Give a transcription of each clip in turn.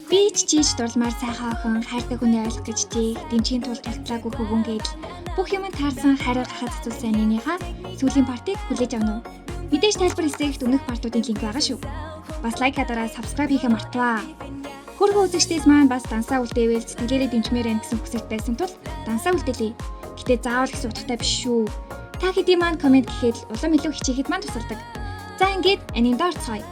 Би ч чийж дурламар сайхан охин хайртай хүний ойлгох гэж чийг дэмжихийн тулд тултлаагүй хөвгөн гэж бүх юм таарсан хариу гахаад цэцүүлсэн нeenийхээ сүүлийн партийг хүлээж авна уу? Мэдээж тайлбар хэсэгт өмнөх партуудын линк байгаа шүү. Бас лайк хадаараа subscribe хийхээ мартаваа. Хөргөө үзэгчдээс маань бас дансаа үлдээвэл сэтгэлээрээ дэмжмээр байна гэсэн хүсэлт байсан тул дансаа үлдээлээ. Гэтэ заавал гэсэн утгатай биш шүү. Та хэдий маань комент гэхэд улам илүү хичээхэд маань тусалдаг. За ингээд анимд орцгоё.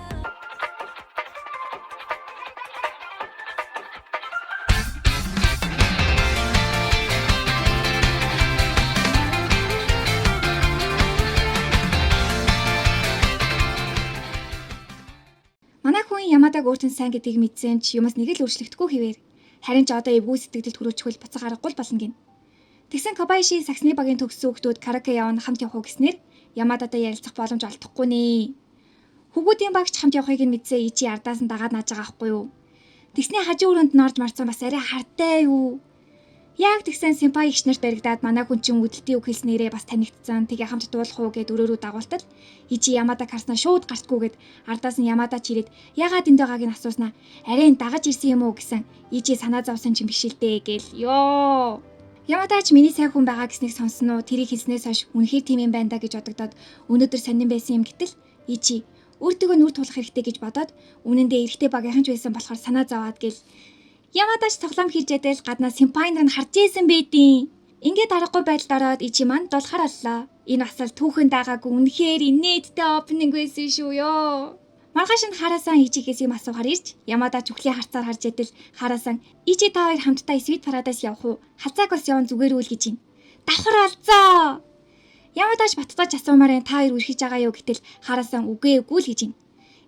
Манай хүн Ямадаг өөртөө сайн гэдгийг мэдсэн ч юмас нэг л өөрчлөгдөхгүй хэвээр. Харин ч одоо эвгүй сэтгэлд хүрүүчхэл буцаг аргагүй болно гин. Тэгсэн Кобайши саксны багийн төгссөн хүмүүс караоке явна хамт явах уу гэснээр Ямадатай ярилцах боломж олдохгүй нэ. Хүүгүүдийн багч хамт явахыг нь мэдсээ ичи ардаас нь дагаад нааж байгаа байхгүй юу. Тэгсний хажуу өрөөнд нь орж марцсан бас арай хартай юу. Яг тэгсэн симпай их нарт баригдаад манай хүн чинь үдэлтийн үг хэлснээрээ бас танигдсан. Тэгээ хамт дуулах уу гэд өрөөрөө дагуултал ичи Ямадаг харснаа шууд гартгүйгээд ардаас нь Ямадаа чирээд ягаад энд байгааг нь асууснаа арай дагаж ирсэн юм уу гэсэн ичи санаа зовсон ч юм биш л дээ гээл ёо. Ямадаач миний сайн хүн байгаа гэснийг сонсноо тэрийг хэлснээс хойш үнэхээр тийм юм байна да гэж бодогдоод өнөөдөр сонирн байсан юм гэтэл ичи өөртөө нүр тулах хэрэгтэй гэж бодоод үнэндээ эрэгтэй багийнхан ч байсан болохоор санаа зовоод гэл Ямадаач тоглоом хийж ядэл гаднаа симпай нар нь харж ийсэн байдیں۔ Ингээд аргагүй байдалд ороод ичи маань дулахаар боллоо. Энэ асал түүхэн даагаагүй үнэхээр инээдтэй опенинг байсан шүү ёо. Маргааш нь хараасан ичигээс юм асуухаар ирж Ямадаач үхлийн харцаар харж ядэл хараасан ичи та хоёр хамтдаа Sweet Paradise явах уу? Хацааг бас явна зүгээр үл гэж юм. Давхар алзаа. Ямадаач баттгаж асуумаар та хоёр үрхэж байгаа юу гэтэл хараасан үгүй л гэж юм.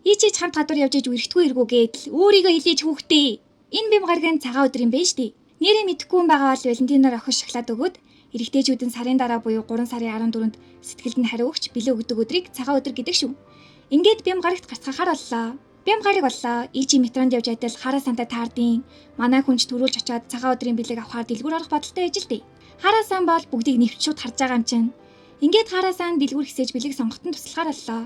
Ичи ч хамт гадуур явж иж үрхтгүй эргүү гэдэл өөрийгөө хилээж хүүхдээ. Энэ бим гаргийн цагаан өдөр юм байна штий. Нэрээ мэдэхгүй юм байгаа бол Валентиноор охин шоколад өгөөд эрэгтэйчүүдэн сарын дараа буюу 3 сарын 14-нд сэтгэлд нь хариу өгч бэлээ өгдөг өдрийг цагаан өдөр гэдэг шүү. Ингээд бим гарагт гацхахаар боллоо. Бим гараг боллоо. Ичи метронд явж адил хараа сантай таардیں۔ Манай хүнч төрүүлж очиад цагаан өдрийн бэлэг авахаар дэлгүүр орох бодолтой байж л дээ. Хараа сан бол бүгдийг нэвч шууд харж байгаа юм чинь. Ингээд хараа сан дэлгүүр хэсэж бэлэг сонгохтон туслахаар боллоо.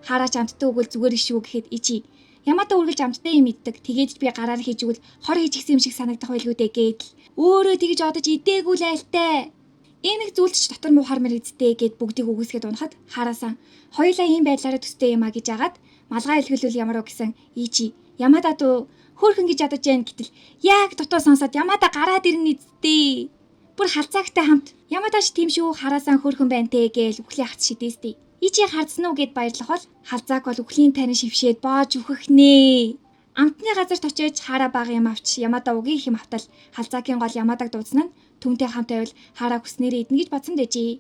Хараач амттай өгвөл зүгээр ишүү гэхэд ичи Ямада үргэлж амттай юм иддэг. Тэгээд би гараар хийж игэл хор хийж гисэн юм шиг санагдах байлгүй дээ гэдэл. Өөрөө тэгж одож идээгүй л айлтай. Ийм их зүйлч дотор муухар мэрэгдтэй гэд бүгдийг үгүйсгээд унахад хараасан. Хоёулаа ийм байдлаараа төстэй юм а гэж агаад малгай илгэлүүл ямар уу гэсэн ичи Ямада дуу хөөхөн гэж ядаж जैन гэтэл яг дотоо сонсоод Ямада гараад ирнэ эцтэй. Бүр халцаагтай хамт Ямадаач тийм шүү хараасан хөөхөн байна те гээл үхлийн хац шидээстэй. Ичи хардсан уу гэд баярлах бол халзааг бол үхлийн тань шившээд боож үхэх нэ. Амтны газарт очиж хараа баг юм авч Ямада угийн их юм автал халзаагийн гол Ямадаг дуудсан нь түнтэй хамт байвал хараа хүснээрээ идэнэ гэж бодсон дэжээ.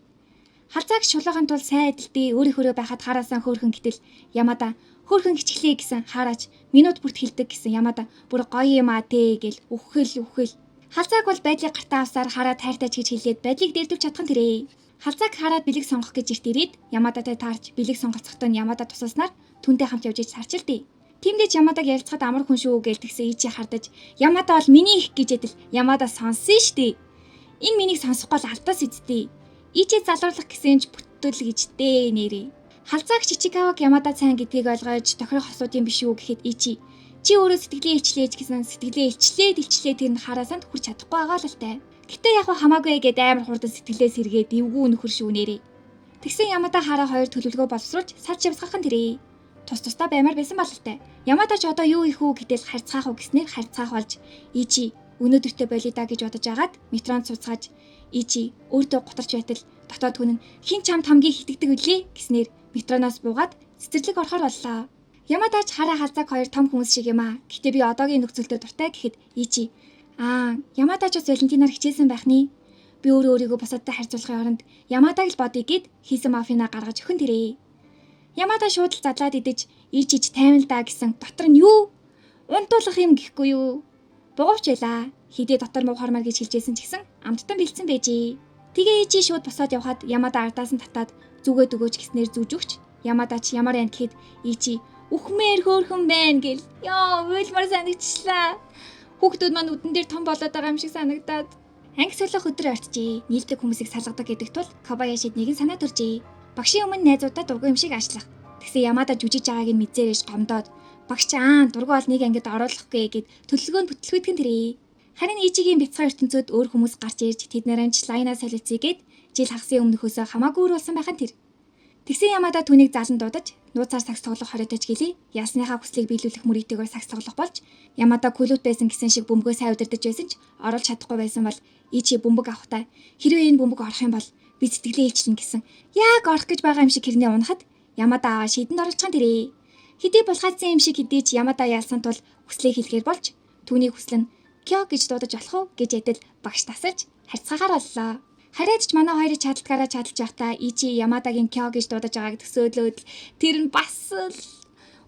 Халзааг шулуугын тул сайн эдэлтэй өөрийнхөө байхад хараасан хөөхөн гэтэл Ямада хөөхөн хичглээ гэсэн хараач минут бүрт хилдэг гэсэн Ямада бүр гоё юм аа те гэл үхэл. Халзааг бол байдлыг гартаа авсаар хараа тайртайч гэж хэлээд байдлыг дээлдвч чадхан тэрэ. Халзааг хараад бэлэг сонгох гэж ирт ирээд Ямадатай таарч бэлэг сонголцохдоо Ямада тусалснаар түнтэй хамт явж иж сарчил дээ. Тиймдээ Ямадаг ярилцахад амар хүн шүү гэж тэгсэн ичи хардаж Ямада бол миний их гэж ядэл Ямада сонсон штэ. Энэ миний сонсохгүй л алдаас эцтэй. Ичи залруулах гэсэн ч бүттөл гэжтэй нэрээ. Халзааг Чичикаваг Ямада сайн гэдгийг ойлгож тохирох асуудын биш үү гэхэд ичи чи өөрөө сэтгэлээ илчлээж гэсэн сэтгэлээ илчлээд тэр нь хараасанд хүрч чадахгүй байгаа л тай. Гэтэ яг хамаагүй гээд амар хурдан сэтгэлээ сэргээд эвгүй нөхөр шүүнээрээ. Тэгсэн Ямада хараа хоёр төлөвлөгөө боловсруулж салж явсгахан тэрээ. Тусдаа баймаар байсан бололтой. Ямада ч одоо юу их үү гэдэл харьцаах уу гэснээр харьцаах болж ичи өнөөдөртөө болида гэж бодож агаад метронд цуцгааж ичи өөртөө гутарч байтал дотоод хүн нь хин ч хамт хамгийн хитэгдэг үлээ гэснээр метроноос буугаад цэцэрлэг орохоор боллоо. Ямадаач хараа халзааг хоёр том хүмүүс шиг юм аа. Гэтэ би одоогийн нөхцөлдөө дуртай гэхэд ичи Ямадаач бас Валентинаар хичээсэн байх ни. Би өөрийгөө бусадтай харьцуулахын оронд Ямадаг л бодъё гэд хийсэн мафина гаргаж өхөн тэрээ. Ямада шууд л задлаад идэж ичиж тайван л даа гэсэн дотор нь юу? Унтуулах юм гэхгүй юу? Бугуувч байла. Хидээ дотор муухармаар гэж хэлжсэн ч гэсэн амттан бэлдсэн байжээ. Тэгээ ичи шууд босоод явхад Ямада ардаас нь татаад зүгээд өгөөч гэснээр зүүж өгч Ямадаач ямар ян гэхэд ичи үхмээр хөөхөн байна гэл. Ёо, уйлмар санагчлаа. Хүүхдүүд маань үдэн дээр том болоод байгаа юм шиг санагдаад анги солих өдөр орчжээ. Нийлдэг хүмүүсийг салгадаг гэдэг тул Кобаяшид нэгэн санаа төржээ. Багшийн өмнө найзуудаа дургүй юм шиг аашлах. Тэгсэн Ямада жүжиж байгааг нь мэдсээрэж гомдоод Багш дургу бол нэг ангид оруулахгүй гэд төлөвлөгөөнд бүтлгүйтгэн тэрэ. Харин Ижигийн бяцхан ертөнцөд өөр хүмүүс гарч ирж тэднэрэн Лайна солилцъя гэд жил хагасны өмнөхөөсөө хамаагүй өөр болсон байхan тэр. Тэгсэн Ямада түүнийг заалан дуудаж нууцаар сакс тоглох хориотож гэлээ. Ясныхаа хүслийг биелүүлэх мөрийтэйгээр сакс тоглох болж Ямада кулут байсан гэсэн шиг бөмбөгөө сайн удирдах байсан ч оруулж чадахгүй байсан бол Ичи бөмбөг авахтаа хэрвээ энэ бөмбөг орох юм бол би сэтгэлээ илчлэн гэсэн. Яг орох гэж байгаа юм шиг хэрнээ унахад Ямада аваа шийдэнд оруулчихсан тэрэ. Хэдий булгаацсан юм шиг хэдий ч Ямада яалсан тул хүслээ хэлэхээр болж түүний хүсэл нь Кё гэж дуудаж болох уу гэж ядал багш тасалж харьцаагаар боллоо. Хараад ч манай хоёрын чадалтгаараа чадалж байхдаа Ичи Ямадагийн Кё гэж дуудаж байгааг төсөөлөөд тэр нь бас л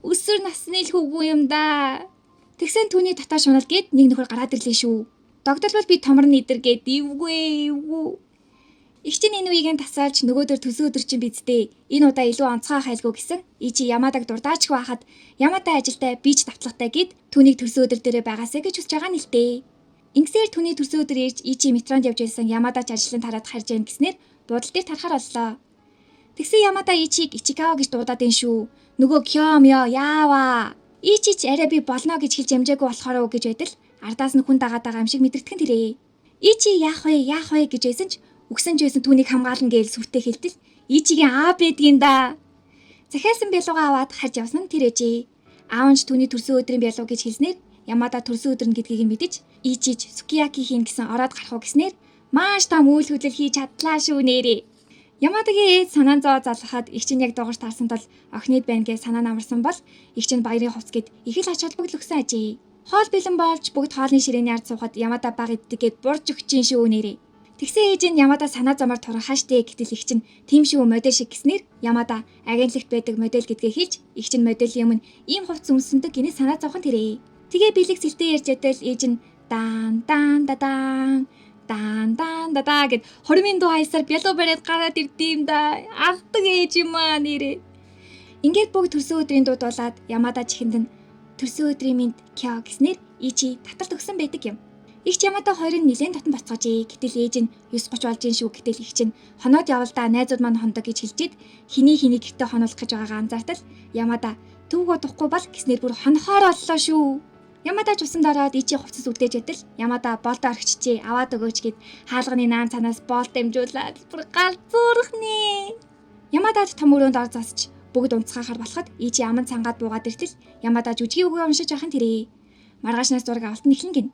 өсвөр насны л хөвгүү юм да. Тэгсэн түүний дотоо шунал гээд нэг нөхөр гараад ирлээ шүү. Догдолбол би томорны идэр гээд эвгүй. Их чинь энэ үеийг тасаалж нөгөөдөр төсөө өдөр чинь бидтэй энэ удаа илүү онцгой хайлгүй гэсэн Ичи Ямадаг дурдаачгүй байхад Ямада ажилдаа би ч давтлагатай гээд түүнийг төсөө өдөр дээрээ байгаасаа гэж хүсэж байгаа нь л дээ. Ингэсээр түүний төсөө өдөр ирж Ичи метронд явж байсан Ямадач ажлын тараад харж яана гэснээр буудал дээр тарахаар боллоо. Тэгсэн Ямада Ичиг Ичикао гэж дуудаад ин шүү. Нөгөө Кёмё яава. Ичи ч арай би болно гэж хэлж амжаагүй болохоор уу гэж байтал ардаас нь хүн дагаад байгаа юм шиг мэдрэгдэхэн тэрэ. Ичи яах вэ гэж байсан ч үгсэн ч байсан түүнийг хамгаална гэж сүвтэй хэлтэл Ичигийн аа байдгийн да. Захиалсан бялуугаа аваад харж явсан нь тэр ээжээ. Аав нь түүний төрсөн өдрийн бялуу гэж хэлснээр Ямада төрсөн өдөр нь гэдгийг мэдэж Ичиж сукияки хийн гэсэн ороод гарах уу гэснээр маш том үйл хөдлөл хийж чадлаа шүү нэрээ. Ямадагийн ээж санаан зоо залгахад их чинь яг дуурж таарсан тул охиныг байна гэж санаа намарсан бол их чинь баярын хувц гэд их л ач холбогдол өгсөн ажээ. Хоол бэлэн болж бүгд хоолны ширээний ард суухад Ямада баг иддэг гэд бурж өгчин шүү нэрээ. Тэгсэн ээж нь Ямада санаа замаар турхааштэй гэтэл их чинь тийм шүү модель шиг гэснээр Ямада агентлагт байдаг модель гэдгээ хэлж их чинь моделийн өмнө ийм хувц өмсөндөг гинэ санаа зовхон тэрэ. Тэгээ бэлэг сэлтэй ярьж ядал ээж нь дан гэд хормын дуу хайсаар бялуу бариад гараад ирдэм да. Алдаг ээж юм аа нэрээ. Ингээд бүгд төрсөн өдрийн дууд болоод Ямада чихэнд нь төрсөн өдрийн минь Кё гэснээр Ичи таталт өгсөн байдаг юм. Их ч Ямада хоёрын нэлээд татан бацгаажээ. Гэтэл ээж нь 9:30 болж ин шүү гэтэл их чинь хоноод явалдаа найзууд маань хондог гэж хэлжид хиний гэртээ хонуулах гэж байгаагаа анзаартал Ямада түүгөө духгүй бол гэснээр бүр хонохоор боллоо шүү. Ямада ч усан дороод Ичи хувцас үдээж ядал Ямада болдоо орхичжээ аваад өгөөч гэд хаалганы наан цанаас болт дамжуулаад бүр галзуурах нэ. Ямадад том өрөөнд ор засч бүгд унцгаахаар болоход Ичи аман цангаад буугаад иртэл Ямада жүжигийн үгээ уншиж байхын тэрэ. Маргаашнаас зураг авалт нь эхлэн гин.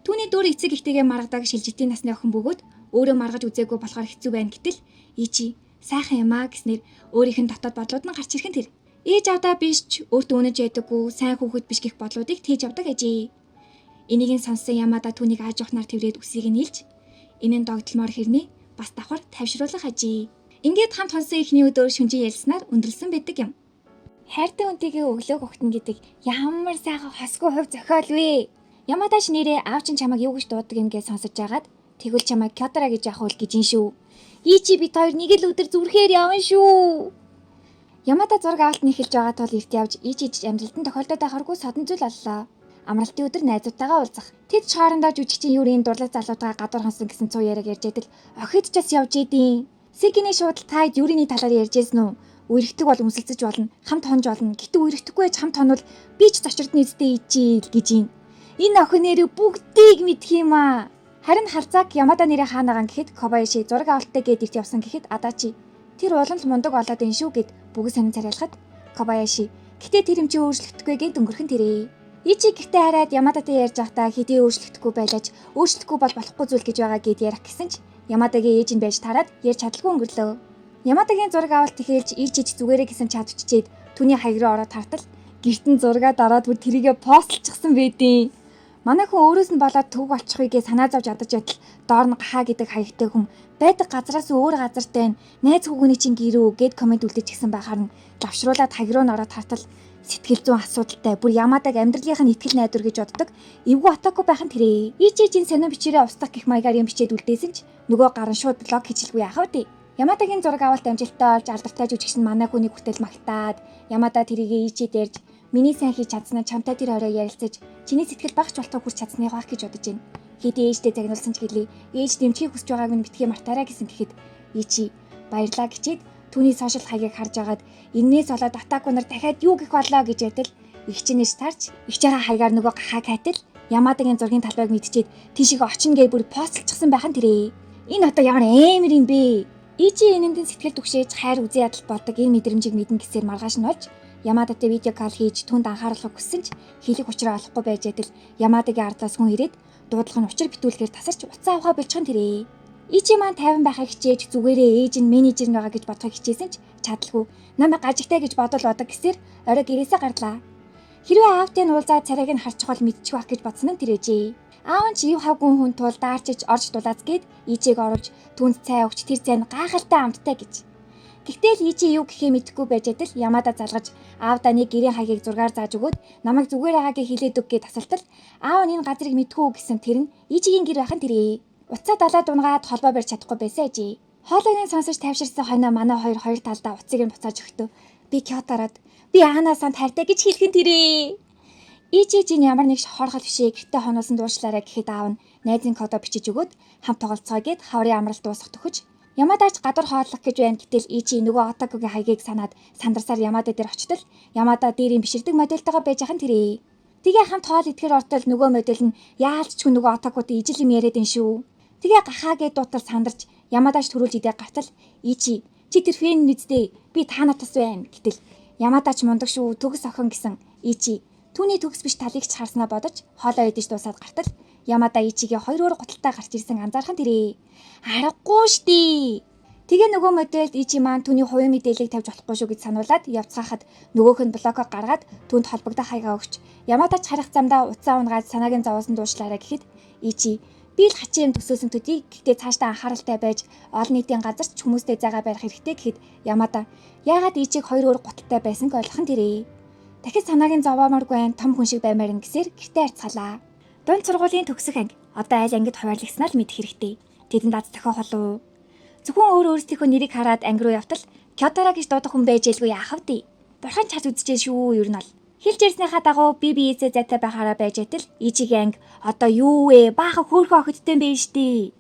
Түүний дүүр эцэг ихтэйгээ маргадаг шилжилтийн насны охин бөгөөд өөрөө маргаж үзээгүй болохоор хэцүү байна гэтэл Ичи сайхан юм аа гэснээр өөрийнх нь дотоод бодлууд нь гарч ирхэн тэр. Ээж авдаа биш ч өөртөө үнэж ядаггүй сайн хүүхэд биш гэх бодлуудыг тээж авдаг ажээ. Энийг нь сонссон Ямада түүнийг ааж ухнаар тэрвэрэд үсийг нь илж энэ нь догтлмоор хэрнээ бас давхар тавшруулах ажээ. Ингээд хамт хонсон ихний өдөр шүнжин ялснаар өндөрлсөн байдаг юм. Хайртай үнтэйгээ өглөө огтно гэдэг ямар сайхан хосгүй хувь зохиол вэ? Ямадаш нэрээ аав чинь чамайг юу гэж дууддаг юм гэж сонсож байгаад тэгвэл чамайг Кётара гэж яах вэ гэж ин шүү. Ичи бит хоёр нэг л өдөр зүрхээр явна шүү. Ямада зураг авалт нь эхэлж байгаа тул эрт явж Ичиж амжилтанд тохиолдоод байхааргүй содон зүйл боллоо. Амралтын өдөр найзуудтайгаа уулзах. Тэд хоорондоо жүжигчин Юрийн дурлал залуудгаа гадуур хонсон гэсэн цуу яриаг ярьж идэл охид ч бас явж идэв. Сэгиний шуудал таад Юриний талаар ярьжсэн үү? Үерхдэг бол өмсөлцөж болно, хамт хонж болно. Гэтэ үерхдэггүй ч хамт хонвол би ч зочирдны эзтэй ичээл гэж юм. Энэ охин нэрээ бүгдийг мэдх юм аа. Харин харцааг Ямада нэрээ хаанагаан гэхэд Кобаяши зураг авалттай гээд ирт явсан гэхэд Адачи тэр улам л мундаг болоод ин шүү гэд бүгд сонин царайлахад Кобаяши гэтээ тэр юм чи өөрчлөгдөхгүй гээд өнгөрхөн тэрээ. Ичи гэхдээ хараад Ямадатай ярьж байхдаа хэдий өөрчлөгдөхгүй байлаач өөрчлөхгүй бол болохгүй зүйл гэж байгаа гэд ярих гэсэн ч Ямадагийн ээж нь байж тараад ярьж чадалгүй өнгөрлөө. Ямадагийн зураг авалт эхэлж Ичиж зүгээрээ гэсэн чадвччээд түүний хаяг руу ороод тартал гэртэн зургаа дараад бүр тэрийгэ постлчихсан байдیں۔ Манай хүн өөрөөс нь болоод төв болчихъя санаа зовж ядаж байтал доор нь гахаа гэдэг хаягтай хүн байдаг газараас өөр газартай найз хүүгний чинь гэрүү гэд комент үлдэж гисэн байхаар нь давшруулаад хаяг руу ороод тартал сэтгэл зүйн асуудалтай бүр Ямадаг амьдралынх нь итгэл найдвар гэж боддог эвгүй атаагүй байхын тэрэ. Ичижийн сонио бичээрээ устгах гэх маягаар юм бичээд үлдээсэн ч нөгөө гарын шууд блог хийчихгүй яах вэ? Ямадагийн зураг авалт амжилттай олж алдартай жүжигчин манай хүний бүтээл магтаад Ямада тэрийгэ Ичид ярьж миний сайн хийж чадсанаа чамтай тэр орой ярилцаж чиний сэтгэл багч болтоо хүрч чадсныг байх гэж бодож байна. Хэдий ээжтэй загнуулсан ч гэлээ ээж дэмжихийг хүсэж байгааг нь битгий мартаарай гэсэн гэхэд Ичи баярлаа гэчихэд түүний сошиал хаягийг харж агаад энээс болоод атаку нар дахиад юу гэх болоо гэж ядал Игчнээс тарж игч байгаа хаягаар нөгөө гахаа кайтал Ямадагийн зургийн талбайг мэдчихэд тийшээ очно гэж бүр постлчихсан байхan тэрэ. Энэ одоо ямар амар юм бэ? Ичи энэндэн сэтгэл түгшээж хайр үзий ядал болдог энэ мэдрэмжийг мэдэн гэсээр маргааш нь олж Ямадатай видео кол хийж түнд анхааруулгыг хүссэн ч хийх учраа олохгүй байж адил Ямадагийн ардаас хүн ирээд дуудлага нь учир битүүлэхээр тасарч уцаа авахаа бэлчхэн тэрэ. Ичи маань тайван байхыг хичээж зүгээрээ ээж нь менежер нь байгаа гэж бодохыг хичээсэн ч чадалгүй намайг гажигтай гэж бодол бодог гэсээр орой гэрээсээ гарлаа. Хэрвээ аавтын уулзаад царайг нь харчих бол мэдчих байх гэж бодсон нь тэрээжээ. Аав нь ч ив хавгүй хүн тул даарчиж орж дулаац гээд Ичиг оруулж түнд цай өгч тэр цай нь гайхалтай амттай гэж. Гэхдээ л Ичи юу гэхээ мэдэхгүй байж адил Ямада залгаж аавдаа нэг гэрийн хаягийг зургаар зааж өгөөд намайг зүгээр байгаагээ хэлээд өг гэж тасалтал аав нь энэ газрыг мэдгүй гэсэн тэр нь Ичигийн гэр байхын тэрээ. Уцаа далаа дунгаад холбоо барьж чадахгүй байсан ээжээ. Хоолойг нь сонсож тайвширсан хойноо манай хоёр талдаа уцыг нь буцааж өгтөө. Би Кётороод би Анаасаа хайртай гэж хэлхэн тэрээ. Ичи чинь ямар нэг хоорхол бишээ гэртээ хоноолсон дуушлаараа гэхэд аав нь найзын кодо бичиж өгөөд хамт тоглолцоо гэд хаврын амралт дуусгах төгөж Ямадаач гадар хооллох гэж байна гэтэл Ичи нөгөө Отакогийн хаягийг санаад сандарсаар Ямада дээр очтол Ямада дээрийн биширдэг модельтэйгээ байж ахын тэрээ. Тэгээ хамт хоол идэхээр ортол нөгөө модель нь яалч ч нөгөө Отакотой ижил юм яриад ин шүү. Тэгээ гахаагээ дуутал сандарч Ямадаач төрүүлж идэх гартал Ичи чи тэр фэн нүдтэй би та натас байна гэтэл Ямадаач мундаг шүү төгс охин гэсэн Ичи түүний төгс биш талыг ч харснаа бодож хоолоо идэж дуусаад гартал Ямада Ичигээ хоёр өөр гуталтай гарч ирсэн анзаархан тэрээ. Аргагүй штий. Тэгээ нөгөө модельд Ичи маань түүний хувийн мэдээллийг тавьж болохгүй шүү гэж сануулад явцгаахад нөгөөх нь блокоо гаргаад түүнд холбогдох хаягаа өгч Ямадаач харах замдаа уцаа унгаад санаагийн зовоосон дуушлаараа гэхэд Ичи би л хачийн төсөөсөн төдий гэхдээ цаашдаа анхааралтай байж олон нийтийн газар ч хүмүүстэй зайгаа барих хэрэгтэй гэхэд Ямада яагаад Ичиг хоёр өөр гуталтай байсанг ойлгохон тэрээ. Дахид санаагийн зовооморгүй байн том хүн шиг баймаар ингэсээр гэртээ арцгалаа. Дунд сургуулийн төгсөх анги одоо айл ангид хуваарлагснаа л мэдэх хэрэгтэй. Тэдэнд аз тохиох болов. Зөвхөн өөрсдийнхөө нэрийг хараад анги руу явтал Кётора гэж дуудах хүн байжээлгүй яах вэ? Бурхан ч харж үзчихээ шүү ер нь бол. Хэлж ярьсныхаа дагуу биеэсээ зайтай байхаараа байж атал Ичигийн анги одоо юу вэ? Баахан хөөрхөн охидтой юм байна штий.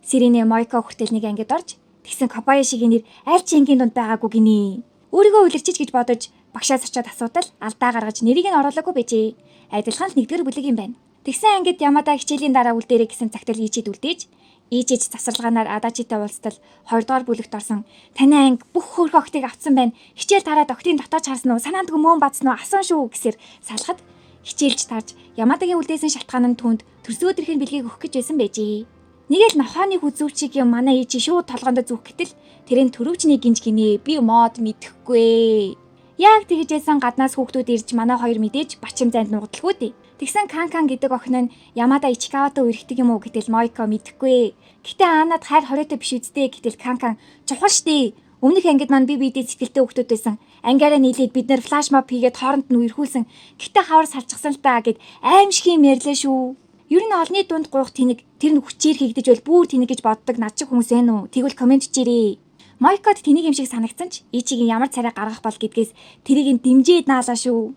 Сирине Мойко хүртэл нэг ангид орж тэгсэн Кобаяшигийн нэр аль ч ангийн дунд байгаагүй гинэ. Өөрийгөө үлэрчиж гэж бодож багшаас очиод асуудал алдаа гаргаж нэрийг нь оруулаагүй байжээ. Адилхан л нэгдүгээр бүлэг юм байна. Тэгсэн ангид Ямада хичээлийн дараа үлдээрэй гэсэн цагтл Ичид үлдээж Ичиж засварлагаанаар Адачитай уулзтал 2 дугаар бүлэгт орсон. Таны анги бүх хөөрхөн охтыг авцсан байна. Хичээл тараад охтын дотоод харсан уу? Санаанд мөн бадсан уу? Асуун шүү гэсээр салахад хичээлж тарж Ямадагийн үлдээсэн шалтгаан нь түнд төрсөн өдрхийн бэлгийг өгөх гэж байсан байжээ. Нэг л нохооны хүзүүчиг юм манай Ичи шууд толгоонд зүөх гэтэл тэрийн төрөвчний гинж гинэ. Би мод мэдэхгүй. Яг тэгж яасан гаднаас хүүхдүүд ирж манай хоёр мэдээж бачим зайд нуугдлгүй дээ. Тэгсэн Канкан гэдэг охин нь Ямада Ичикаватай үргэлдэг юм уу гэтэл Мойко мэдэхгүй. Гэтэ Анад хайр хориотой биш үстэй гэтэл Канкан чухал штий. Өмнөх ангид маань би бидэд сэтгэлтэй хүүхдүүд байсан. Ангиараа нийлээд бид нэр флашмоб хийгээд хооронд нь үерхүүлсэн. Гэтэ хавар салчихсан л таа гэд аимшиг юм ярьлаа шүү. Ер нь олны дунд гуйх тэнэг тэр нь хүчээр хийгдэж бол бүр тэнэг гэж боддог над шиг хүмүүс ээ нү. Тэгвэл комент хийрээ. Мойкод тэнийг юм шиг санагдсан ч Ичигийн ямар царай гаргах бол гэдгээс тэрийг нь дэмжиж наалаа шүү.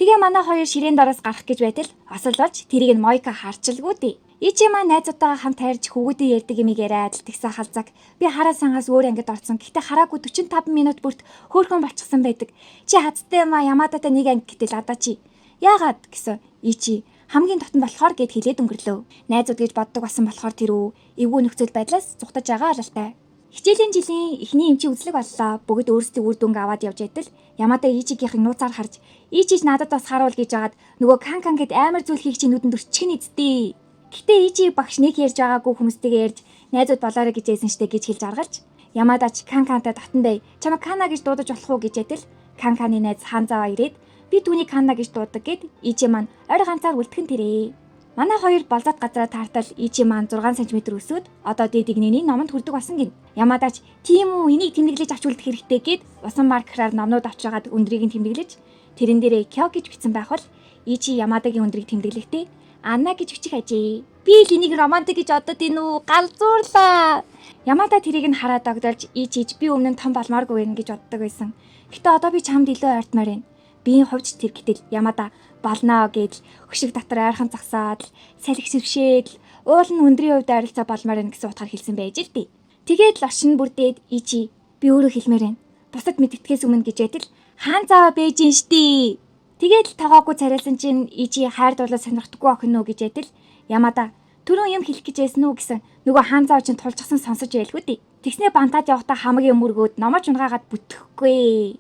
Тэгээ манай хоёр ширээн дороос гарах гэж байтал осол болж тэрийг нь Мойко харчилгүй дээ. Ичи маань найзуудтайгаа хамт хайрж хүүгүүдээ ярьдаг юм яриад л тэгсэн халзаг. Би хараа сангаас өөр ангид орсон. Гэхдээ хараагүй 45 минут бүрт хөөрхөн болчихсон байдаг. Чи хацтай юм а Ямадатай нэг анги гэтэл Адачи. Яагаад гэсэн Ичи хамгийн дотн болохоор гэд хэлээд өнгөрлөө. Найзууд гэж боддог басан болохоор тэрүү эвгүй нөхцөл байдлаас зүхтаж байгаа алалтай. Хичээлийн жилийн эхний эмчийн үзлэг боллоо. Бүгд өөрсдийн үр дүнг аваад явж байтал Ямада Ичигийнхэн нууцаар харж Ичиж надад бас харуул гэж жагаад нөгөө Канкан гэд амар зүйл хийх чинь нүдэнд өрчих нь эцдээ. Гэтэ Ичи багш нэг ярьж байгаагүй хүмүүстэйгээ ярьж найзууд болоорой гэж яйсан штэ гэж хэлж аргалж Ямадач Канкантай дотн бай. Чамаа Кана гэж дуудаж болох уу гэж байтал Канканы найз Ханзава ирээд би түүнийг Кана гэж дуудаг гэд Ичи маань ойр ганцаар үлдэхэн тэрээ. Манай хоёр болзот газараа таартал Ичи маань 6 см өсөөд одоо дээд игнэний номонд хүрдэг болсон гин. Ямадач тийм үү энийг тэмдэглэж авч үлдэх хэрэгтэй гэд усан маркераар номнууд авчиргаад өндрийг нь тэмдэглэж тэрэн дээрээ Кё гэж бичсэн байх бол Ичи Ямадагийн өндрийг тэмдэглэхдээ Анна гэж бичих ажээ. Би л энийг романтик гэж одод ийнү галзуурлаа. Ямада тэрийг нь хараад догдолж Ичиж би өмнө нь том болмооргүй байх гэж боддог байсан. Гэтэ одоо би чамд илүү ойртмаар байна. Биеийн хувьч тэр гэтэл Ямада болно гэж хөшиг дотор ойрхон загсаад салхи сэрвшээд уул нь өндрийн хувьд ойролцоо болмоор байна гэсэн утгаар хэлсэн байж л дээ. Тэгээд л оршин бүрдээд Ичи би өөрөө хэлмээр байна. Бусад мэдтгэхээс өмнө гэж байтал хаан заава бэйжин штий. Тэгээд л тогоогүй царайлсан чинь Ичи хайр дуулаад сонирхдаггүй охин нөө гэж ядил. Ямада түрүүн юм хэлэх гэж байсан уу гэсэн нөгөө хаан зав чинь тулжсан сонсож байлгүй дээ. Тэгснээ бантаад явахдаа хамаг юм өргөөд номож унгаагаад бүтгэхгүй.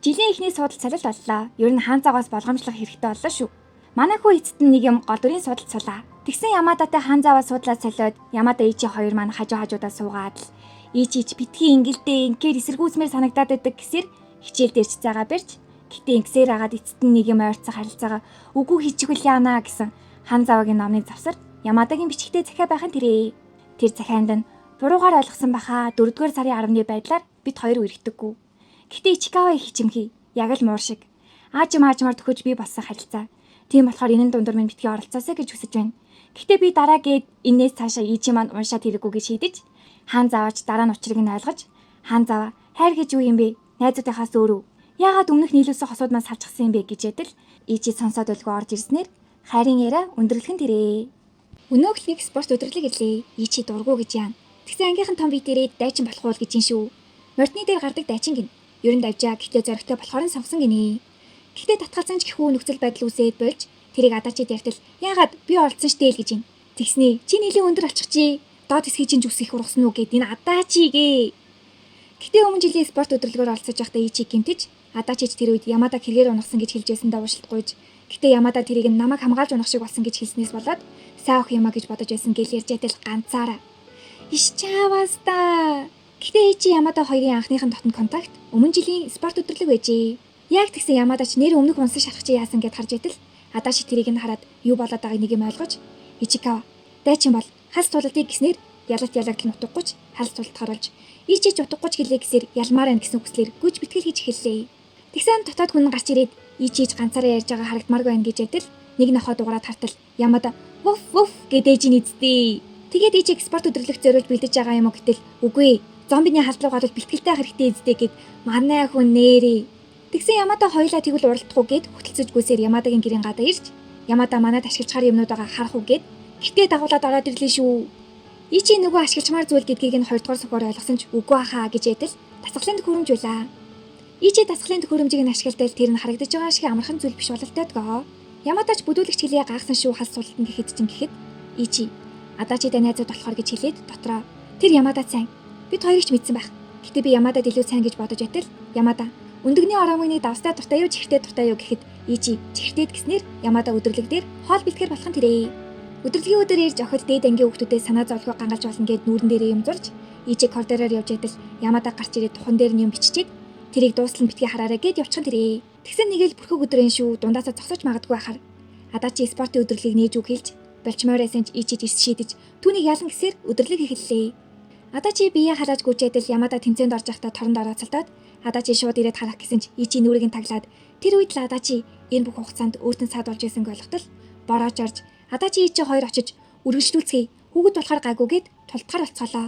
Жилийн ихний судал цалил боллоо. Ер нь хаан заваас болгоомжлох хэрэгтэй боллоо шүү. Манай хүү эцэд нь нэг юм гол дүрийн судал сулаа. Тэгсэн Ямадатай хаан заваас судлаад солиод Ямада Ичи хоёр маань хажуудаа суугаад л Ичич битгий ингэлдээ ингээр эсэргүүцмээр санагдаад байдаг гэсээр хичээл дээрч цаагаа барьж гэтээ ингэсээр агаад эцэд нь нэг юм ойрцох харилцаагаа үгүй хийчихвэл яана гэсэн хаан заваагийн номыг завсар Ямадагийн бичгтээ захиа байхын тэрээ. Тэр захианд нь буруугаар ойлгосон баха 4-р сарын 10-ны байдлаар бид хоёр үргэлдэггүй. Гэтээ Ичикава их хичимхий яг л муур шиг аажмаар төхөж би болсон харилцаа. Тийм болохоор энэн дундуур минь битгий оролцоосэй гэж хүсэж байна. Гэхдээ би дараагээд энээс цаашаа Ичи маань уншаад хэрэггүй гэж шийдэж хаан заваач дараа нь учрыг нь ойлгож хаан заваа хайр гэж юу юм бэ? Найзуудынхаас өөрөө яагаад өмнөх нийлүүлсэн хосууд маань салчихсан юм бэ гэж ядил Ичи сонсоод өлгөө орж ирснээр хайрын яриа өндөрлөхөн тэрээ. Өнөөх нэг спорт өдрлөг ирлээ. Ичи дургу гэж яана. Тэгсэн ангийнхан том бие дээрээ дайчин болох уу гэж юм шүү. Мордны дээр гардаг дайчин гин. Ер нь давжаа гэхдээ зоригтой болохоор нь сонгосон гинэ. Гэхдээ татгалзан ч гэхүү нөхцөл байдал үсээд болж тэрийг Адачид ярьтал яагаад би оролцсон штэ л гэж юм. Тэгснээ чи нилийн өндөр алчих чи доод хэсгийг чинь зүс их ургасан уу гэд энэ Адачигээ. Гэтэ өмнө жилийн спорт өдрлөгөөр оролцож байхдаа Ичи гэмтэж Адачид тэр үед Ямада хэрэгээр унагсан гэж хэлжсэн давуулшилтгүйж. Гэтэ Ямада тэрийг намайг хамгаалж унах шиг болсон гэж хэлснээс болоод сайн ох юмаа гэж бодож байсан гэл ярьж ядал ганцаараа. Иш чаваста. Гэтэ Ичи Ямада хоёрын анхныхын дотн контакт өмнө жилийн спорт өдрлөг байжээ. Яг тэгсэн Ямадач нэр өмнөх унсан шарах чи яасан гэд харж идэл Адачи тэрийг нь хараад юу болоод байгааг нэг юм ойлгож Ичикава дайчин бол халс тулалдыг гэснээр ялалт нутгаггүйч халс тулалтахаар болж Ичич утгаггүйч гэлээ гэсээр ялмаар байна гэсэн үгслэр гүйж битгэл хийж эхэллээ. Тэгсэн дотоод хүн гарч ирээд Ичич ганцаараа ярьж байгаа харагдмааргүй байна гэж ядил нэг нохоо дугаараад хартал Ямада вуф гэдэж нийцдээ. Тэгээд Ичи спорт өдрлөгт зориулж бэлдэж байгаа юм уу гэтэл үгүй зомбиний халдлага болол бэлтгэлтэй хэрэгтэй эздээ гэд манай хүн нэрээ. Тэгсэн Ямада хоёлаа тэгвэл уралдахгүй гэд хөтөлцөж гүйсээр Ямадагийн гэрийн гадаа ирж Ямада манад ашиглачаар юмнуудаа харах уу гэд гэтээ дагуулад ороод ирлээ шүү. Ичи нөгөө ашиглачмаар зүйл гэдгийг нь 2-р сухаар ойлгосон ч үгүй ахаа гэж ядил тасгалын төхөөрөмж байлаа. Ичи тасгалын төхөөрөмжийг нь ашигладаг тэр нь харагдаж байгаа шиг амархан зүйл биш бололтойдгоо. Ямадач бүдүүлэгч хэлээ гаагсан шүү халс суултан гэхэд чинь гэхэд Ичи Адачидаа найзууд болохоор гэж хэлээд дотроо тэр Ямада сайн бид хоёрыг ч мэдсэн байх. Гэтэ би Ямадад илүү сайн гэж бодож ядил Ямада өндөгний оромгны давстай дуртай юу чихртэй дуртай юу гэхэд Ичи чихртэд гэснээр Ямада өдөрлөг дээр хоол бэлтгэр болох нь тэрээ. Өдөрлөгийн өдөр ирж охид дээд ангийн хүүхдүүдэд санаа зовлогоо гангалж болно гэд нүүрэн дээрээ юм зурж Ичи коридороор явж ядал Ямада гарч ирээд тухан дээр нь юм биччихээд тэрийг дуустал нь битгий хараарай гэд явчихсан тэрээ. Тэгсэн нэгэл бүрхэг өдрийн шүү дундаасаа зогсож магадгүй байхаар Адачи спортын өдөрлөгийг нээж үг хэлж болчмоор эсэнч Ичиж ирс шийдэж түүнийг ялан гэсээр өдөрлөг эхэллээ. Адачи бие халааж гүйжэдэл Ямада тэмцээнд орж байхдаа торонд орооцолдоод Адачи шууд ирээд харах гэсэн ч Ичи нүрийг нь таглаад тэр үед л Адачи энэ бүх хугацаанд өөртөө саад болж байсан ойлгохтол борооч орж Адачи Ичи хоёр очиж үргэлжлүүлцгээе хүүхэд болохоор гайгүйгээд тултгаар болцоолоо.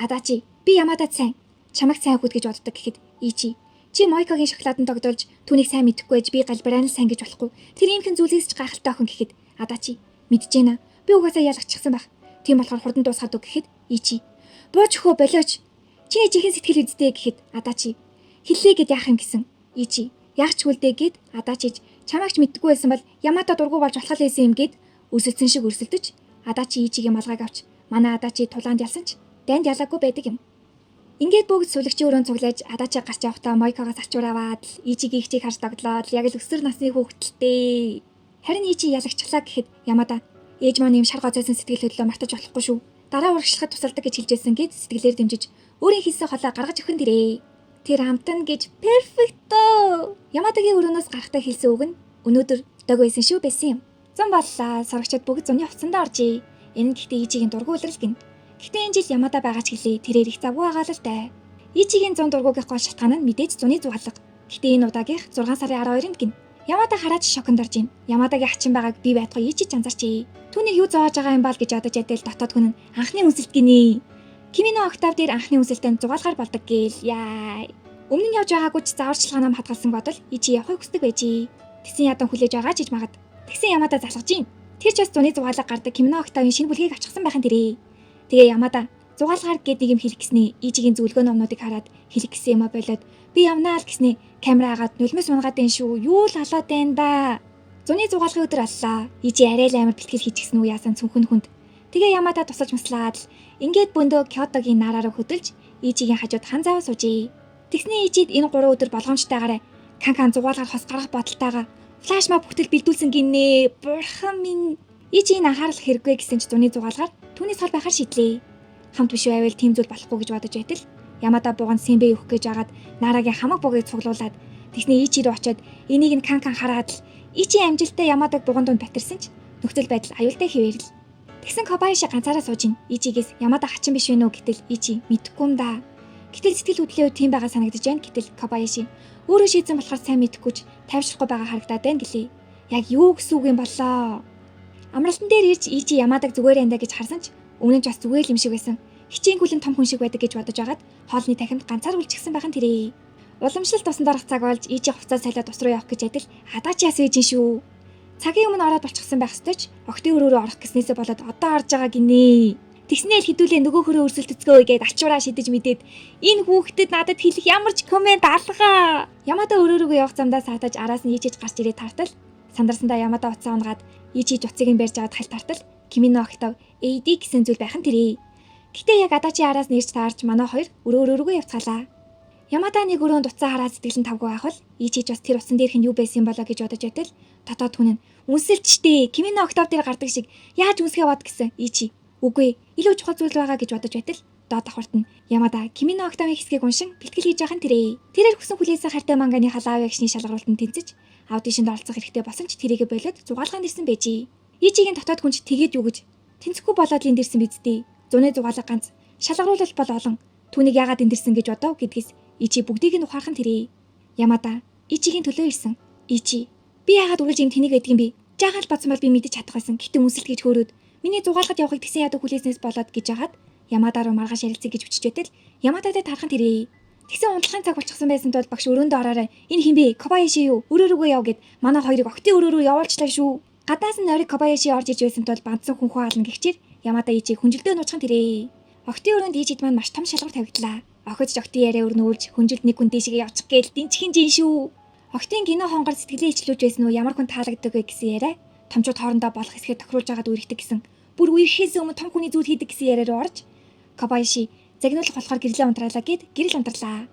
Адачи би Ямадад сайн чамайг сайн хүүхэд гэж боддог гэхэд Ичи чи Мойкогийн шоколаданд тогтоолж түүнийг сайн мэдэхгүй байж би галбираан л сайн гэж болохгүй тэр иймхэн зүйлээс ч гайхалтай охин гэхэд Адачи мэдчихэна би угаасаа ялагчихсан байх тийм болохоор хурдан дуусгаад үг гэхэд Ичи бууч хөө болооч чиний чихэн сэтгэл үздэй гэхэд Адачи хэллээ гэд яах юм гэсэн Ичи яах ч үлдээ гэд Адачиж чамайг ч мэддэггүй байсан бол Ямада дургу болж болох байсан юм гэд өрсөлдсөн шиг өрсөлдөж Адачи Ичигийн малгайг авч манай Адачи тулаанд ялсан ч дайнд ялаагүй байдаг юм. Ингээд бүгд сүлэгчийн өрөөнд цуглаж Адачи гарч явахдаа Мойкогоос ачуур аваад Ичигийн хчийг харж догдлоод яг л өсвөр насны хүүхэдтэй. Харин Ичи ялагчлаа гэхэд Ямада ээж маань юм шар гоцойсон сэтгэл хөдлөлөө мартаж болохгүй шүү. Дараа урагшлахад тусалдаг гэж хэлжсэн гэд сэтгэлээр дэмжиж өөрийн хийсэн холоо гаргаж өгөн дирээ. Тэр амтан гэж перфекто. Ямадагийн өрөөнөөс гарахтаа хэлсэн үг нь өнөөдөр дог байсан шүү байсан юм. Зам боллаа. Сурагчид бүгд зуны хувцсандаа оржээ. Энэ гэхдээ Ичигийн дургу үлрэл гин. Гэхдээ энэ жил Ямада байгаа ч гэлээ тэрээр их завгүй байгаа л тай. Ичигийн 100 дургугийн гол шалтгаан нь мэдээж зуны зугаалга. Гэхдээ энэ удаагийнх 6 сарын 12-нд гин. Ямада хараач шоконд орж ийн. Ямадагийн хачин байгааг би байтугай Ичиж анзаарчээ. Түүнийг юу зоож байгаа юм бал гэж ядаж ядэл дотоод хүн нь анхны үнсэлт гинэ. Кимино октав дээр анхны үнсэлтэнд зугаалгаар болдог гээл. Яа. Өмнө нь явж байгаагүй ч зааварчилгаанаа хадгалсан бодол Ичи явахыг хүсдэг байжээ. Тэгсэн ядан хүлээж байгаа ч гэж магад. Тэгсэн Ямада залгаж ийн. Тэр ч бас зуны зугаалга гардаг Кимино октавын шинэ бүлгийг авчихсан байхын тэрээ. Тэгээ Ямада зугаалгаар гээд нэг юм хэлэх гэснээ Ичигийн зөвлөгөө номнуудыг хараад хэлэх гэсэн юм а болоод Би явнаа л гэснээ камера агаад нулимс унгаад байна шүү. Юу л халаад байна да. Зуны зугаалгын өдөр аллаа. Ижи арай л амар бэлтгэл хийчихсэн үү яасан цүнхэн хүнд. Тэгээ Ямада тусалж маслаад л ингээд бөндөө Кёотогийн нараа руу хөдөлж Ижигийн хажууд хан заваа суужээ. Тэгснээ Ижид энэ 3 өдөр болгоомжтойгаараа Канкан зугаалгаар хос гарах бодолтойгоо флаш моб бүтэл бэлдүүлсэн гинэ. Бурхан минь. Ижийн анхаарал хэрэггүй гэсэн ч зуны зугаалгаар түүнээс хол байхаар шийдлээ. Хамт биш байвал тийм зүйл болохгүй гэж бодож байтал Ямада буганд сэмбэ өгөх гэж агаад Нарагийн хамаг бугийг цуглуулад тэгснээ Ичи рүү очиод энийг нь Канкан хараад л Ичи амжилттай Ямадаг буган донд батирсан ч нөхцөл байдал аюултай хэвээрл. Тэгсэн Кобаяши ганцаараа сууж ин Ичигээс Ямада хачин биш вэ нүү гэтэл Ичи мэдэхгүй юм да. Гэтэл сэтгэл хөдлөлөө тийм байгаа санагдаж байна. Гэтэл Кобаяши өөрөө шийдсэн болохоор сайн мэдэхгүй ч тайвшрахгүй байгаа харагдаад байна гэлээ. Яг юу гэсэн үг юм болоо. Амралтан дээр ирж Ичи Ямадаг зүгээр энэ гэж харсан ч өмнө нь ч бас зүгээр л юм шиг байсан. Хичээн хүлэн том хүн шиг байдаг гэж бодож агаад хоолны тахимд ганцаар үлчихсэн байхын тэрээ. Уламжлалт тусан дарах цаг болж Ичи хувцас салаад ус руу явах гэж адил адаач яс ээж шүү. Цагийн өмнө ороод болчихсон байх ёстой ч октын өрөөрөө орох гэснээсээ болоод одоо орж байгаа гинэ. Тэгснээ л хідүүлээ нөгөө хөрөө өрсөлдөцгөө гээд ачуураа шидэж мэдээд энэ хүүхдэд надад хэлэх ямар ч комент алгаа. Ямада өрөөрөө явах замдаа саатаж араас нь Ичиж гарч ирээд тартал. Сандарсандаа Ямада уцаа унгаад Ичиж уцыг нь барьж аваад хальт тартал. Кимино огтав AD гэсэн зүйл байхын тэрээ. Гэтэ яг Адачи араас нэрч таарч манай хоёр өрөөрөө явцгаалаа. Ямада нэг өрөөнд уцаа хараад сэтгэл нь тавгүй байхвал Ичиж бас тэр уцсан дээрх нь юу байсан болоо гэж бодож байтал дотоод хүн нь үнсэлчтэй Кимино октав дээр гардаг шиг яаж үнсгээ бод гэсэн Ичи. Үгүй илүү чухал зүйл байгаа гэж бодож байтал доод давхарт нь Ямада Кимино октавын хэсгийг уншин бэлтгэл хийж байхын тэрээ. Тэрээр хүсэн хүлээсэн хартай манганы халаав ягшны шалгаруултанд тэнцэж аудишнд оролцох хэрэгтэй болсон ч тэрийгэ болоод зугаалгаанд ирсэн байжээ. Ичигийн дотоод хүнч тэгээд юу гэж тэнцэхгүй болоод энд ирсэн биздээ. Зуны зугаалга ганц шалгаруулалт бол олон. Түүнийг яагаад эндэрсэн гэж бодов гэдгээс Ичи бүгдийг нь ухаархан тэрээ. Ямада Ичигийн төлөө ирсэн. Ичи би яагаад үргэлж юм тэнийг байдгийн би? Жаахан л бодсон бол би мэдэж чадах байсан. Гэтэ үнсэл гэж хөөрөөд миний зугаалгад явахыг тэгсэн ядуу хүлээснээс болоод гэж яагаад Ямада руу маргааш ярилцъя гэж бичиж байтал Ямадад тархан тэрээ. Тэгсэн унтлагын цаг болчихсон байсан тул багш өрөөндөө ороорой. Энэ хин бэ? Кобаяши юу? Өрөөрөө яв гэд манай хоёрыг октын өрөөрөө явуулчлаа шүү. Гаднаас нь ориг Кобаяши орж иж байсан тул бандсан хүнхүү хаална гихчээр Ямада Ичиг хүнжилдөө нуучхан тэрээ. Октын өрөөнд Ичид маань маш том шалгуур тавигдлаа. Охидж октын яриа өрнүүлж хүнжилт нэг хүн дэшигээ явчих гээл дэнчхэн жин шүү. Октын гинэ хонгор сэтгэлээ ичлүүлж байсан уу ямар хүн таалагддаг вэ гэсэн яриа томчууд хоорондоо болох хэсгээ тохируулж байгаад үргэлдэг гэсэн. Бүр үерхээс өмнө том хүний зүйл хийдэг гэсэн яриа руу орж Кобаяши загнуулах болохоор гэрлээ унтраалаа гэд гэрэл унтарлаа.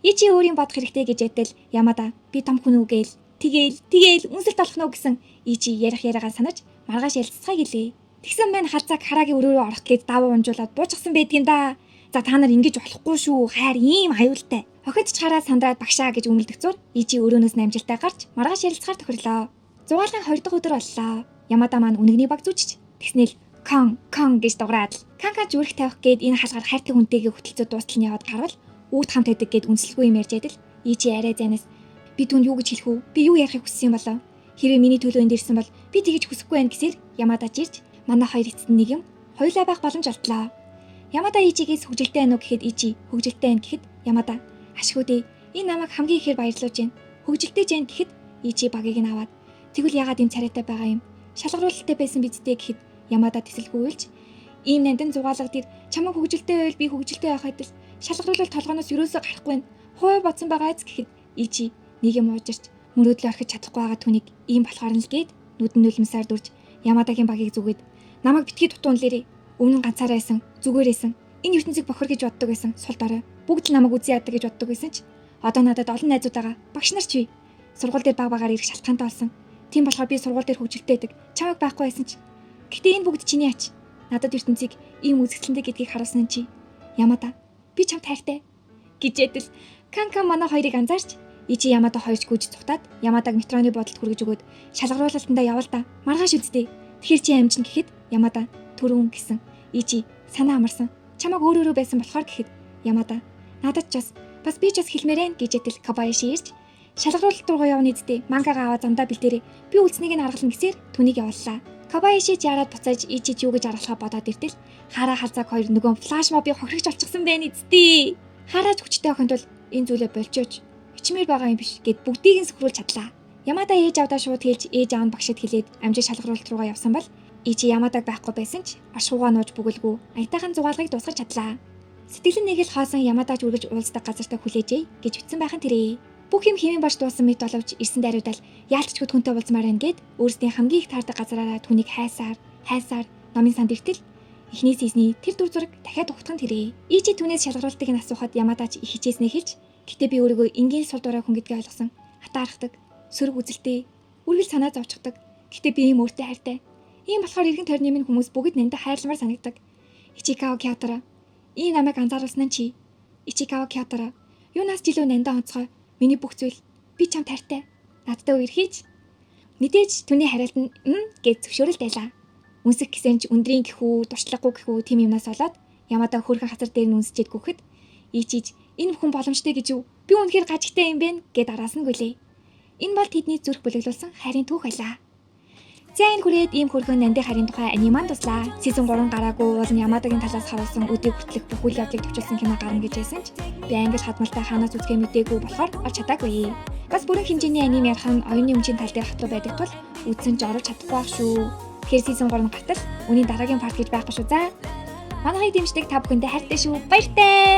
Ичи өөрийн бодох хэрэгтэй гэж ядал Ямада би том хүн үгээл тэгэл үнсэлт болох нь гэсэн Ичи ярих яриагаа санаж маргааш ярилццгаая гэлээ. Тэгсэн мэн халзааг хараагийн өрөөрөө орох гээд даваа унжуулаад буучсан байдгийн да. За та нар ингэж болохгүй шүү. Хайр ийм аюултай. Охидч хараа сандраад багшаа гэж өмөлдөх зур Ичи өрөөнөөс намжилтаа гарч маргааш ярилцахаар тохирлоо. Зугаалгын 2 дахь өдөр боллоо. Ямада маань үнэгний баг зүчж тэгснээл кон гэж дуграад Канкан зүрх тавих гээд энэ хаалгаар хайртай хүнтэйгээ хөтөлцөд дуустал нь яваад гарвал үүд хамт байдаг гээд үнсэлгүй юм ярьж ядал Ичи арай зайнаас би түүнд юу гэж хэлэх үү? Би юу ярихыг хүссэн юм болоо? Хэрвээ миний төлөө энд ирсэн бол би тэгэж хүсэхгүй байх гэсээр Ямадаж ирж манай хоёр эцэст нэг юм хоёулаа байх боломж олдлоо. Ямада Ичигээс хөгжилтэй байна уу гэхэд Ичи хөгжилтэй байна гэхэд Ямада ашгүй дээ. Энэ намайг хамгийн ихээр баярлуулж байна. Хөгжилтэй жин гэхэд Ичи багийг нь аваад тэгвэл яагаад ийм царайтай байгаа юм? Шалгаруулалттай байсан бидтэй гэхэд Ямада тэсэлгүййлж ийм нандин зугаалга дээр чамайг хөгжилтэй байвал би хөгжилтэй байх адил шалгаруулалт толгоноос юусоо гарахгүй нь хой бодсон байгаа эц гэхэд Ичи нэг юм уужирч мөрөөдлөө орхиж чадахгүй байгаа түүнийг ийм болохоор л гээд нүдэн нулимсаар дүрж Ямадагийн багийг зүгээд намайг битгий дутуунлээрээ өмнө нь ганцаараа байсан зүгээрээсэн энэ ертөнцийг бохор гэж боддог байсан сул дорой бүгд л намайг үзье яадаг гэж боддог байсан ч одоо надад олон найзууд байгаа багш нар ч бий сургууль дээр баг багаар ирэх шалтгаантай болсон тийм болохоор би сургууль дээр хөгжилтэй байдаг чамайг байхгүй байсан ч гэтээ энэ бүгд чиний ач надад ертөнцийг ийм үзэсгэлэнтэй гэдгийг харуулсан чи Ямада би чамд хайртай гэж ядал Канкан манай хоёрыг анзаарч Ичи Ямада хоёрч гүйж цухтаад Ямадаг метроны бодолд хүргэж өгөөд шалгаруулалтандаа явал да маргааш үзтээ тэгэхээр чи амжин гэхэд Ямада түрүүн гэсэн Ичи санаа амарсан чамайг өөрөөрөө байсан болохоор гэхэд Ямада надад ч бас би ч бас хэлмээрэн гэж ядал Кобаяши ирж шалгаруулалт руугаа явна эцтэй мангагаа аваад замдаа бэлдээрээ би үлцнийг нь аргална гэсээр түүнийг явууллаа. Кобаяши яраад буцааж Ичиж юу гэж аргалахаа бодоод иртэл хараа халзааг хоёр нөгөө флаш мобыг хохирогч олчихсан байна эцтэй. Хараач хүчтэй охин тул энэ зүйлээ болчооч ичмээр байгаа юм биш гэд бүгдийг нь сөхрүүлж чадлаа. Ямада ээж авдаа шууд хэлж ээж аав нь багшид хэлээд амжиг шалгаруулалт руугаа явсан бол Ичи Ямадаг байхгүй байсан ч ашуугаа нууж бүгэлгүй аятайхан зугаалгыг дуусгаж чадлаа. Сэтгэл нь нэг л хоосон Ямадач үргэлж уулздаг газартаа хүлээжээ гэж ütсэн байхан тэрээ. Бүх юм хэмээн баш дуусан мэт боловч ирсэн даруйдал яалтчгүй түнтэй уулзмаар байна гэд өөрсдийн хамгийн их таардаг газараараа түүнийг хайсаар намын санд иртэл эхний сизний тэр дүр зураг дахиад ухтхан тэрээ. Ичи түүнээс шалгаруултыг нь асуухад Ямадач их хичээснээ хэлж гэтээ би өөрийгөө энгийн сул дураа хүн гэдгээ ойлгосон. Хатаархдаг, сөрөг үзэлтэй, үргэлж санаа зовчдаг. Гэтээ би ийм өөртөө хайртай. Ийм болохоор иргэн тойрны минь хүмүүс бүгд надад хайрламар санагддаг. Ичикао Киотора. Ийм намайг анзааруулсан нь чи. Ичикао Киотора. Юунаас ч илүү нандаа онцгой. Миний бүх зүйл би чамд хайртай. Надтай үерхийч. Мэдээж түүний хариулт нь гэж зөвшөөрөл байлаа. Үнсэх гэсэн ч өндрийн гэхүү, дуршлаггүй гэхүү тийм юмнаас болоод Ямада хөрхөн хазар дээр нь үнсчээд гүхэд ийчиж энэ бүхэн боломжтой гэж юу? Би үнэхээр гажигтай юм бэ гэд араас нь гүлээ. Энэ бол тэдний зүрх бүлэглүүлсэн хайрын түүх байлаа. За энэ хүрээд ийм хөргөн нандин хайрын тухай аниман туслаа. Сизон 3 гараагүй уул нь Ямадагийн талаас харуулсан өдийг хүртэлх бүх үйл явдлыг төвчилсөн кино гарна гэж байсан ч би англи хадмалтай хаанаас үзгээ мэдээгүй болохоор олж чадаагүй. Бас бүрэн хэмжээний аним ярих нь оюуны өмчийн тал дээр хатуу байдаг тул үзсэн ч оруулж чадахгүй байх шүү. Тэгэхээр сизон 3 гартал үүний дараагийн парт гэж байхгүй шүү. За манайхыг дэмждэг та бүхэндээ хайртай шүү. Баяртай.